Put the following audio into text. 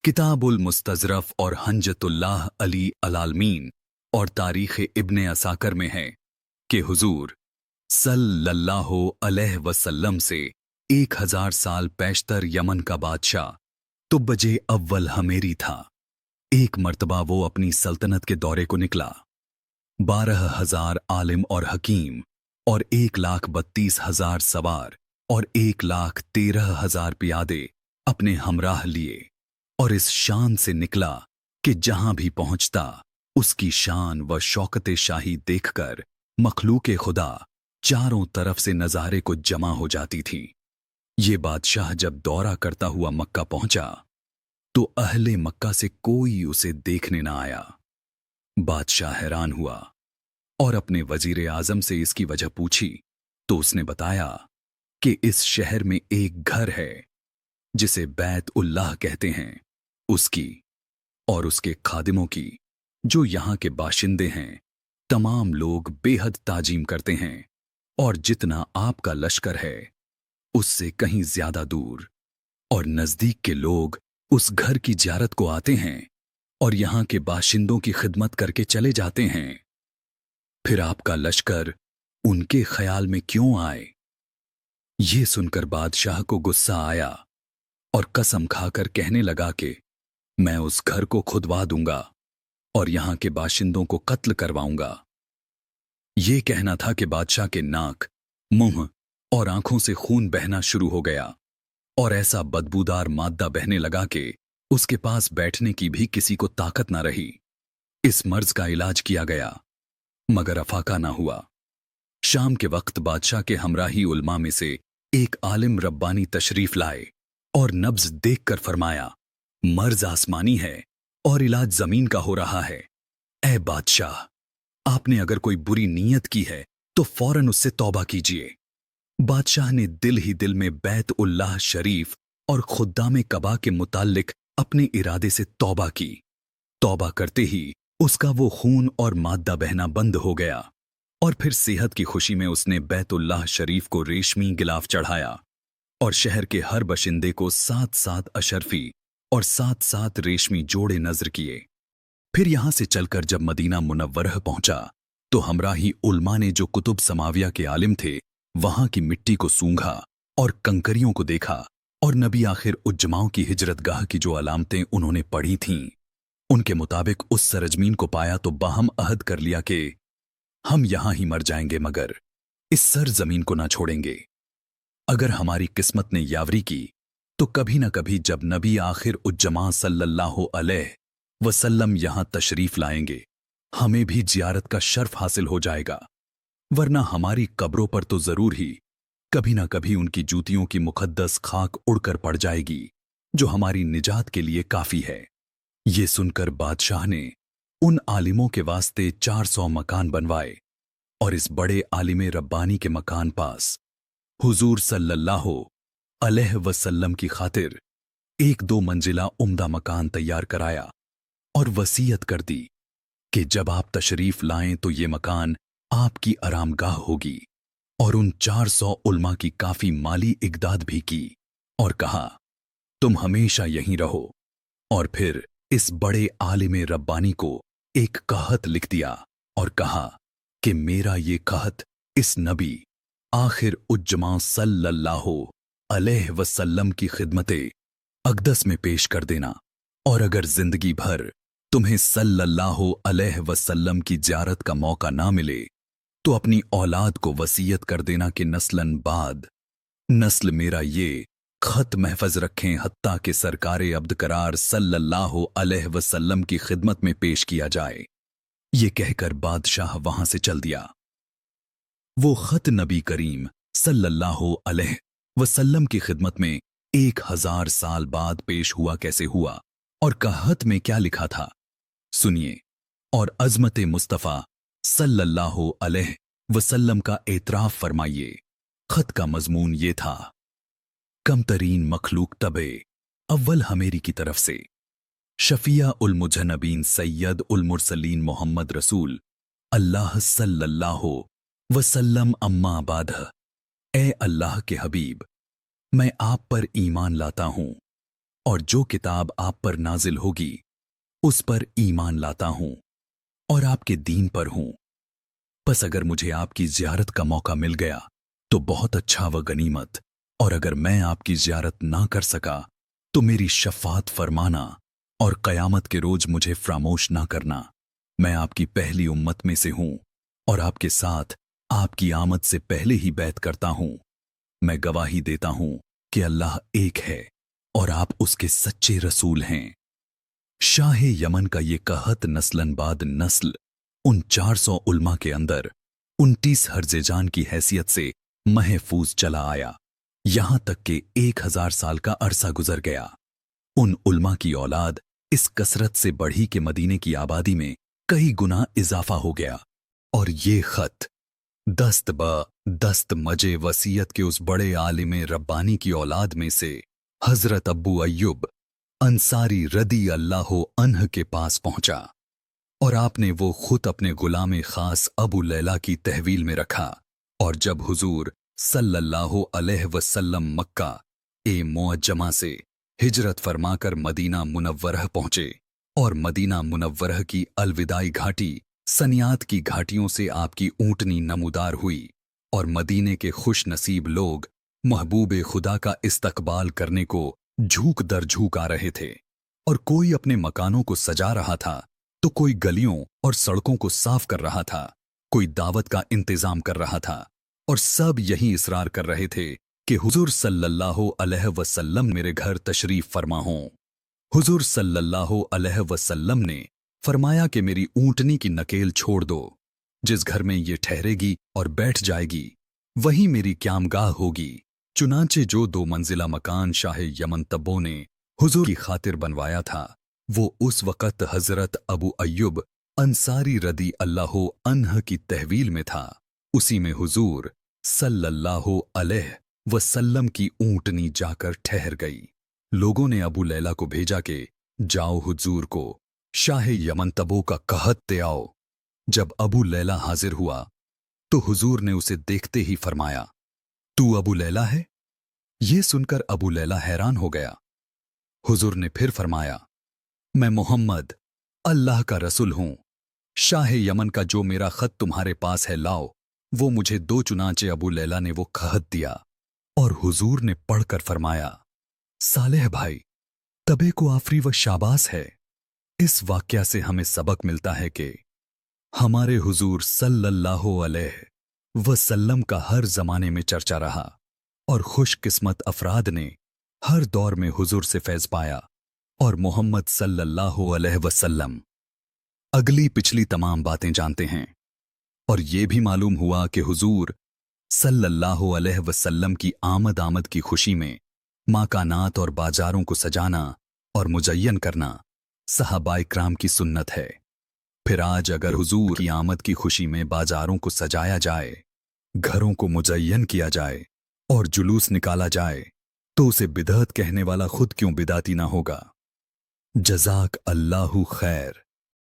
किताबुल मुस्तज़रफ़ और हंजतुल्लाह अली अलालमीन और तारीख़ इब्ने असाकर में है कि हुजूर सल्लल्लाहु अलैहि वसल्लम से 1000 साल पैशतर यमन का बादशाह तुब्बजे अव्वल हमेरी था। एक मर्तबा वो अपनी सल्तनत के दौरे को निकला। 12,000 आलिम और हकीम और 1,32,000 सवार और 1,13,000 पियादे अपने हमराह लिए और इस शान से निकला कि जहां भी पहुंचता उसकी शान व शौकत शाही देखकर मखलूके खुदा चारों तरफ से नज़ारे को जमा हो जाती थी। ये बादशाह जब दौरा करता हुआ मक्का पहुंचा तो अहले मक्का से कोई उसे देखने न आया। बादशाह हैरान हुआ और अपने वजीर आजम से इसकी वजह पूछी तो उसने बताया कि इस शहर में एक घर है जिसे बैत उल्लाह कहते हैं, उसकी और उसके खादिमों की, जो यहां के बाशिंदे हैं, तमाम लोग बेहद ताजीम करते हैं और जितना आपका लश्कर है उससे कहीं ज्यादा दूर और नजदीक के लोग उस घर की जियारत को आते हैं और यहां के बाशिंदों की खिदमत करके चले जाते हैं। फिर आपका लश्कर उनके ख्याल में क्यों आए? ये सुनकर बादशाह को गुस्सा आया और कसम खाकर कहने लगा कि मैं उस घर को खुदवा दूंगा और यहां के बाशिंदों को कत्ल करवाऊंगा। ये कहना था कि बादशाह के नाक, मुंह और आंखों से खून बहना शुरू हो गया और ऐसा बदबूदार माद्दा बहने लगा कि उसके पास बैठने की भी किसी को ताकत ना रही। इस मर्ज का इलाज किया गया मगर अफाका ना हुआ। शाम के वक्त बादशाह के हमराही उलमा में से एक आलिम रब्बानी तशरीफ लाए और नब्ज देखकर फरमाया, मर्ज आसमानी है और इलाज जमीन का हो रहा है। ऐ बादशाह, आपने अगर कोई बुरी नीयत की है तो फौरन उससे तौबा कीजिए। बादशाह ने दिल ही दिल में बैत उल्लाह शरीफ और खुद्दाम कबा के मुताल्लिक अपने इरादे से तौबा की। तौबा करते ही उसका वो खून और माद्दा बहना बंद हो गया और फिर सेहत की खुशी में उसने बैतुल्लाह शरीफ को रेशमी गिलाफ चढ़ाया और शहर के हर बशिंदे को 7-7 अशरफी और 7-7 रेशमी जोड़े नजर किए। फिर यहां से चलकर जब मदीना मुनव्वरह पहुंचा तो हमराही उल्मा ने जो कुतुब समाविया के आलिम थे वहां की मिट्टी को सूंघा और कंकरियों को देखा और नबी आखिर उज्जमाओं की हिजरतगाह की जो अलामतें उन्होंने पढ़ी थीं उनके मुताबिक उस सरजमीन को पाया तो बाहम अहद कर लिया कि हम यहां ही मर जाएंगे मगर इस सरजमीन को ना छोड़ेंगे। अगर हमारी किस्मत ने यावरी की तो कभी न कभी जब नबी आखिर उज्जमा सल्लल्लाहु अलैहि वसल्लम यहां तशरीफ लाएंगे हमें भी जियारत का शर्फ हासिल हो जाएगा, वरना हमारी कब्रों पर तो जरूर ही कभी न कभी उनकी जूतियों की मुकद्दस खाक उड़कर पड़ जाएगी जो हमारी निजात के लिए काफी है। ये सुनकर बादशाह ने उन आलिमों के वास्ते 400 मकान बनवाए और इस बड़े आलिम रब्बानी के मकान पास हुजूर सल्लल्लाहु अलैहि वसल्लम की खातिर 1-2 मंजिला उम्दा मकान तैयार कराया और वसीयत कर दी कि जब आप तशरीफ लाएं तो ये मकान आपकी आरामगाह होगी और उन 400 उल्मा की काफी माली इकदाद भी की और कहा तुम हमेशा यहीं रहो। और फिर इस बड़े आलिम रब्बानी को एक कहत लिख दिया और कहा कि मेरा ये कहत इस नबी आखिर उज्जमा सल्लल्लाहु अलैहि वसल्लम की खिदमते अक़दस में पेश कर देना और अगर जिंदगी भर तुम्हें सल्लल्लाहु अलैहि वसल्लम की जियारत का मौका ना मिले तो अपनी औलाद को वसीयत कर देना कि नस्लन बाद नस्ल मेरा ये खत महफज रखें हत्ता के सरकारे अब्द करार सल्लल्लाहु अलैहि वसल्लम की खिदमत में पेश किया जाए। ये कहकर बादशाह वहां से चल दिया। वो खत नबी करीम सल्लल्लाहु अलैहि वसल्लम की खिदमत में 1000 साल बाद पेश हुआ कैसे हुआ और कहत में क्या लिखा था सुनिए और अजमत मुस्तफ़ा सल्लल्लाहु अलैहि वसल्लम का एतराफ फरमाइए। खत का मजमून ये था, कमतरीन मखलूक तबे अव्वल हमेरी की तरफ से शफिया उल मुजनबीन सैयद उल मुरसलीन मोहम्मद रसूल अल्लाह सल्लल्लाहु वसल्लम अम्मा बाद। ए अल्लाह के हबीब, मैं आप पर ईमान लाता हूं और जो किताब आप पर नाजिल होगी उस पर ईमान लाता हूं और आपके दीन पर हूं। बस अगर मुझे आपकी ज़ियारत का मौका मिल गया तो बहुत अच्छा व गनीमत, और अगर मैं आपकी ज़ियारत ना कर सका तो मेरी शफ़ाअत फरमाना और क़यामत के रोज़ मुझे फरामोश ना करना। मैं आपकी पहली उम्मत में से हूं और आपके साथ आपकी आमद से पहले ही बैत करता हूं। मैं गवाही देता हूं कि अल्लाह एक है और आप उसके सच्चे रसूल हैं। शाह यमन का ये कहत नस्लन बाद नस्ल उन 400 उल्मा के अंदर 29 हर्जेजान की हैसियत से महफूज चला आया, यहां तक कि 1000 साल का अरसा गुजर गया। उन उल्मा की औलाद इस कसरत से बढ़ी कि मदीने की आबादी में कई गुना इजाफा हो गया। और ये खत दस्त ब दस्त मजे वसीयत के उस बड़े आलिम रब्बानी की औलाद में से हजरत अब्बू अय्यूब अंसारी रदी अल्लाह अन्ह के पास पहुंचा, और आपने वो खुद अपने गुलाम खास अबू लैला की तहवील में रखा। और जब हुजूर सल्लल्लाहु अलैहि वसल्लम मक्का ए मुअज्जमा से हिजरत फरमाकर मदीना मुनव्वरह पहुंचे और मदीना मुनव्वरह की अलविदाई घाटी सनियात की घाटियों से आपकी ऊंटनी नमूदार हुई, और मदीने के खुश नसीब लोग महबूब खुदा का इस्तकबाल करने को झूक दर झूक आ रहे थे। और कोई अपने मकानों को सजा रहा था तो कोई गलियों और सड़कों को साफ कर रहा था, कोई दावत का इंतजाम कर रहा था, और सब यही इसरार कर रहे थे कि हुजूर सल्लल्लाहु अलैहि वसल्लम मेरे घर तशरीफ फरमा हों। हुजूर सल्लल्लाहु अलैहि वसल्लम ने फरमाया कि मेरी ऊंटनी की नकेल छोड़ दो, जिस घर में ये ठहरेगी और बैठ जाएगी वहीं मेरी क्यामगाह होगी। चुनांचे जो 2 मंजिला मकान शाह यमन तब्बों ने हुजूर की खातिर बनवाया था, वो उस वक़्त हजरत अबू अय्यूब अंसारी रदी अल्लाह अन्ह की तहवील में था। उसी में हुजूर सल्लल्लाहु अलैहि वसल्लम की ऊंटनी जाकर ठहर गई। लोगों ने अबू लैला को भेजा कि जाओ हुजूर को शाह यमन तबो का कहत दे आओ। जब अबू लैला हाजिर हुआ तो हुजूर ने उसे देखते ही फरमाया, तू अबू लैला है? ये सुनकर अबू लैला हैरान हो गया। हुजूर ने फिर फरमाया, मैं मोहम्मद अल्लाह का रसूल हूं। शाह यमन का जो मेरा खत तुम्हारे पास है लाओ। वो मुझे दो। चुनांचे अबू लैला ने वो कहत दिया और हुजूर ने पढ़कर फरमाया, सालेह भाई, तबे को आफरी व शाबास है। इस वाक्या से हमें सबक मिलता है कि हमारे हुजूर सल्लल्लाहु अलैहि वसल्लम का हर जमाने में चर्चा रहा और खुशकिस्मत अफराद ने हर दौर में हुजूर से फैज़ पाया। और मोहम्मद सल्लल्लाहु अलैहि वसल्लम अगली पिछली तमाम बातें जानते हैं। और ये भी मालूम हुआ कि हुजूर सल्लल्लाहु अलैहि वसल्लम की आमद की खुशी में माकानात और बाजारों को सजाना और मुजय्यन करना सहाबाए किराम की सुन्नत है। फिर आज अगर हुजूर की आमद की खुशी में बाजारों को सजाया जाए, घरों को मुजय्यन किया जाए और जुलूस निकाला जाए, तो उसे बिदअत कहने वाला खुद क्यों बिदाती ना होगा। जज़ाक अल्लाहु खैर।